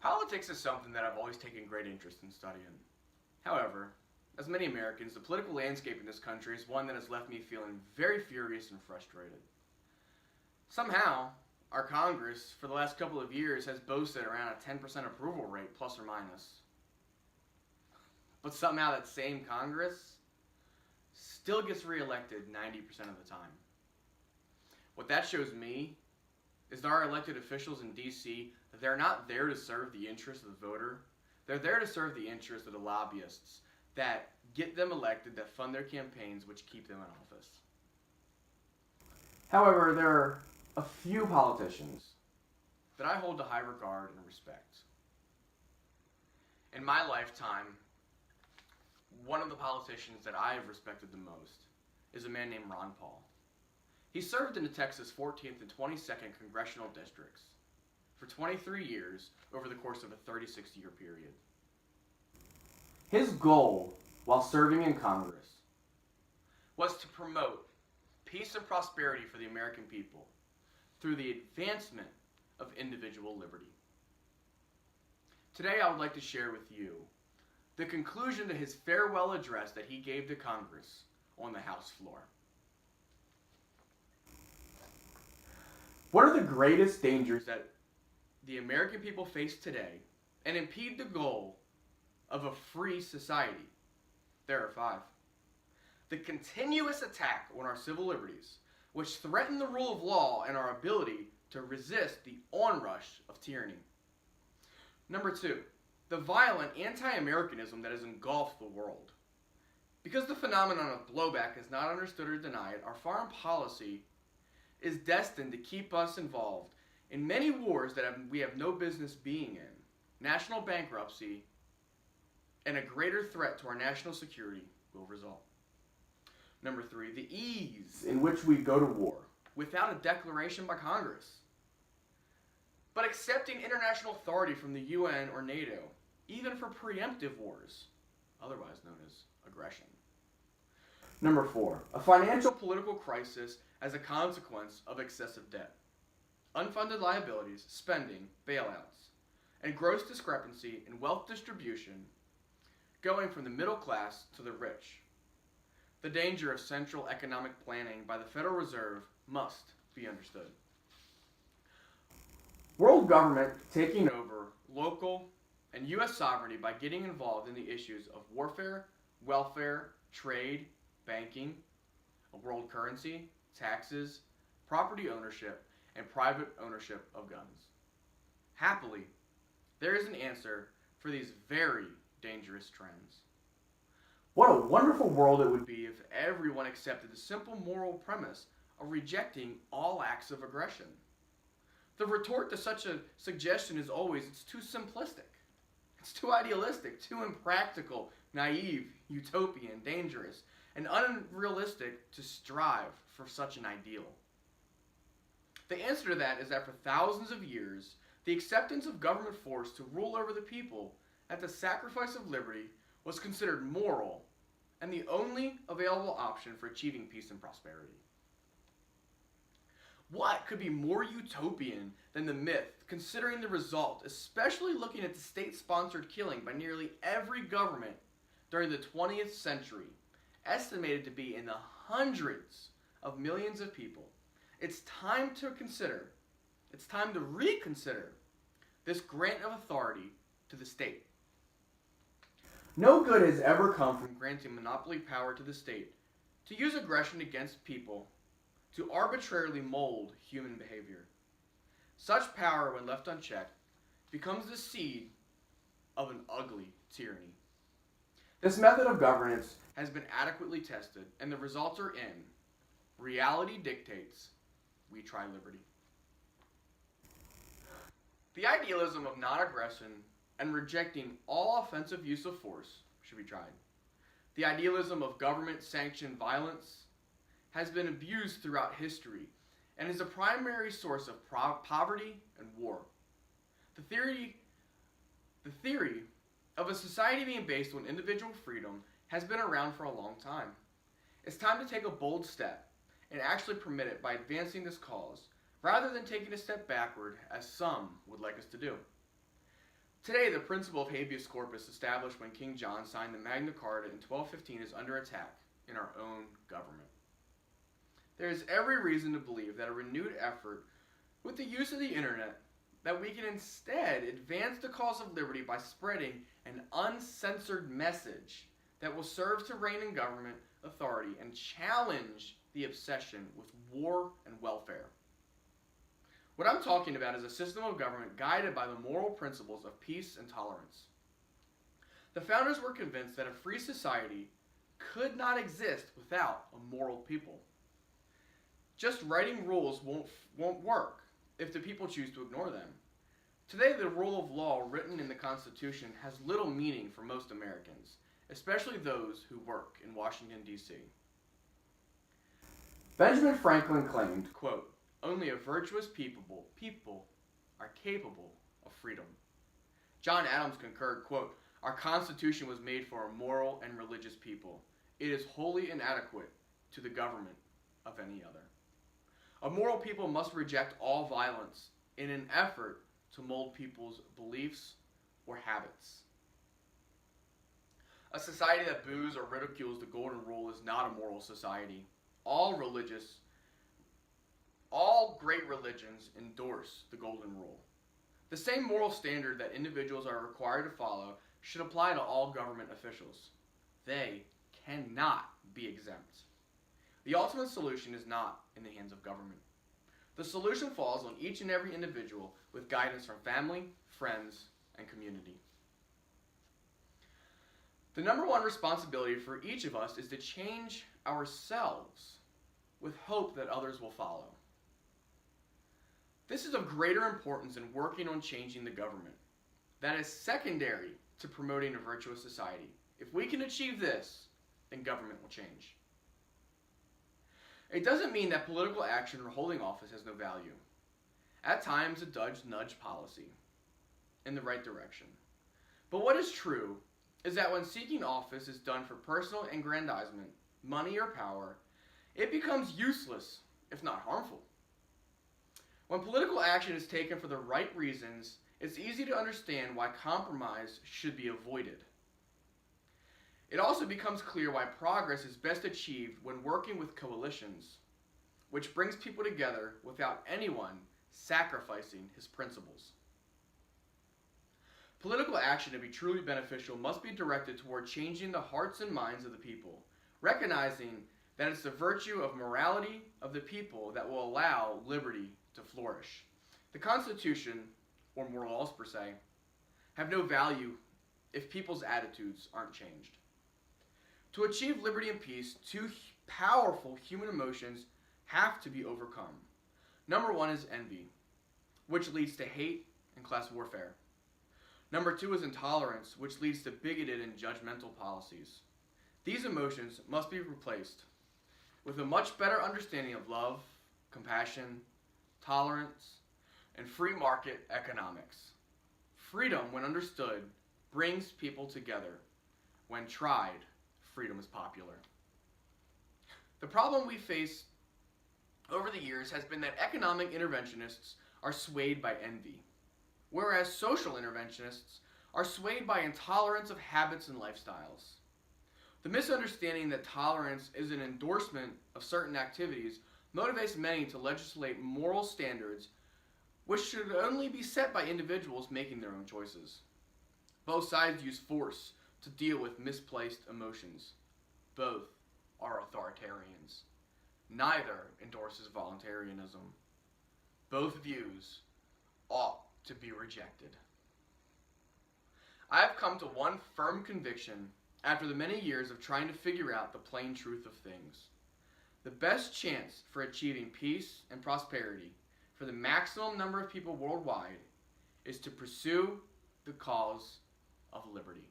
Politics is something that I've always taken great interest in studying. However, as many Americans, the political landscape in this country is one that has left me feeling very furious and frustrated. Somehow, our Congress, for the last couple of years, has boasted around a 10% approval rate, plus or minus. But somehow that same Congress still gets reelected 90% of the time. What that shows me is that our elected officials in D.C., they're not there to serve the interests of the voter. They're there to serve the interests of the lobbyists that get them elected, that fund their campaigns, which keep them in office. However, there are a few politicians that I hold to high regard and respect. In my lifetime, one of the politicians that I have respected the most is a man named Ron Paul. He served in the Texas 14th and 22nd congressional districts for 23 years over the course of a 36-year period. His goal while serving in Congress was to promote peace and prosperity for the American people through the advancement of individual liberty. Today I would like to share with you the conclusion to his farewell address that he gave to Congress on the House floor. What are the greatest dangers that the American people face today and impede the goal of a free society? There are 5. The continuous attack on our civil liberties, which threaten the rule of law and our ability to resist the onrush of tyranny. Number 2, the violent anti-Americanism that has engulfed the world. Because the phenomenon of blowback is not understood or denied, our foreign policy is destined to keep us involved in many wars that we have no business being in, national bankruptcy, and a greater threat to our national security will result. Number 3, the ease in which we go to war without a declaration by Congress, but accepting international authority from the UN or NATO, even for preemptive wars, otherwise known as aggression. Number 4, a financial political crisis as a consequence of excessive debt, unfunded liabilities, spending, bailouts, and gross discrepancy in wealth distribution going from the middle class to the rich. The danger of central economic planning by the Federal Reserve must be understood. World government taking over local and U.S. sovereignty by getting involved in the issues of warfare, welfare, trade, banking, a world currency, taxes, property ownership, and private ownership of guns. Happily, there is an answer for these very dangerous trends. What a wonderful world it would be if everyone accepted the simple moral premise of rejecting all acts of aggression. The retort to such a suggestion is always, it's too simplistic. It's too idealistic, too impractical, naive, utopian, dangerous, and unrealistic to strive for such an ideal. The answer to that is that for thousands of years, the acceptance of government force to rule over the people at the sacrifice of liberty was considered moral and the only available option for achieving peace and prosperity. What could be more utopian than the myth, considering the result, especially looking at the state-sponsored killing by nearly every government during the 20th century, estimated to be in the hundreds of millions of people? It's time to reconsider this grant of authority to the state. No good has ever come from granting monopoly power to the state to use aggression against people to arbitrarily mold human behavior. Such power, when left unchecked, becomes the seed of an ugly tyranny. This method of governance has been adequately tested, and the results are in. Reality dictates, we try liberty. The idealism of non-aggression and rejecting all offensive use of force should be tried. The idealism of government-sanctioned violence has been abused throughout history and is a primary source of poverty and war. The theory of a society being based on individual freedom has been around for a long time. It's time to take a bold step and actually permit it by advancing this cause, rather than taking a step backward as some would like us to do. Today, the principle of habeas corpus established when King John signed the Magna Carta in 1215 is under attack in our own government. There is every reason to believe that a renewed effort with the use of the internet that we can instead advance the cause of liberty by spreading an uncensored message that will serve to rein in government authority and challenge the obsession with war and welfare. What I'm talking about is a system of government guided by the moral principles of peace and tolerance. The founders were convinced that a free society could not exist without a moral people. Just writing rules won't work if the people choose to ignore them. Today, the rule of law written in the Constitution has little meaning for most Americans, especially those who work in Washington, D.C. Benjamin Franklin claimed, quote, "Only a virtuous people are capable of freedom." John Adams concurred, quote, "Our Constitution was made for a moral and religious people. It is wholly inadequate to the government of any other." A moral people must reject all violence in an effort to mold people's beliefs or habits. A society that boos or ridicules the golden rule is not a moral society. All great religions endorse the golden rule. The same moral standard that individuals are required to follow should apply to all government officials. They cannot be exempt. The ultimate solution is not in the hands of government. The solution falls on each and every individual with guidance from family, friends, and community. The number one responsibility for each of us is to change ourselves with hope that others will follow. This is of greater importance in working on changing the government. That is secondary to promoting a virtuous society. If we can achieve this, then government will change. It doesn't mean that political action or holding office has no value. At times, it does nudge policy in the right direction. But what is true is that when seeking office is done for personal aggrandizement, money, or power, it becomes useless, if not harmful. When political action is taken for the right reasons, it's easy to understand why compromise should be avoided. It also becomes clear why progress is best achieved when working with coalitions, which brings people together without anyone sacrificing his principles. Political action to be truly beneficial must be directed toward changing the hearts and minds of the people, recognizing that it's the virtue of morality of the people that will allow liberty to flourish. The Constitution, or moral laws per se, have no value if people's attitudes aren't changed. To achieve liberty and peace, two powerful human emotions have to be overcome. Number one is envy, which leads to hate and class warfare. Number two is intolerance, which leads to bigoted and judgmental policies. These emotions must be replaced with a much better understanding of love, compassion, tolerance, and free market economics. Freedom, when understood, brings people together. When tried, freedom is popular. The problem we face over the years has been that economic interventionists are swayed by envy, whereas social interventionists are swayed by intolerance of habits and lifestyles. The misunderstanding that tolerance is an endorsement of certain activities motivates many to legislate moral standards which should only be set by individuals making their own choices. Both sides use force to deal with misplaced emotions. Both are authoritarians. Neither endorses voluntarism. Both views ought to be rejected. I have come to one firm conviction after the many years of trying to figure out the plain truth of things. The best chance for achieving peace and prosperity for the maximum number of people worldwide is to pursue the cause of liberty.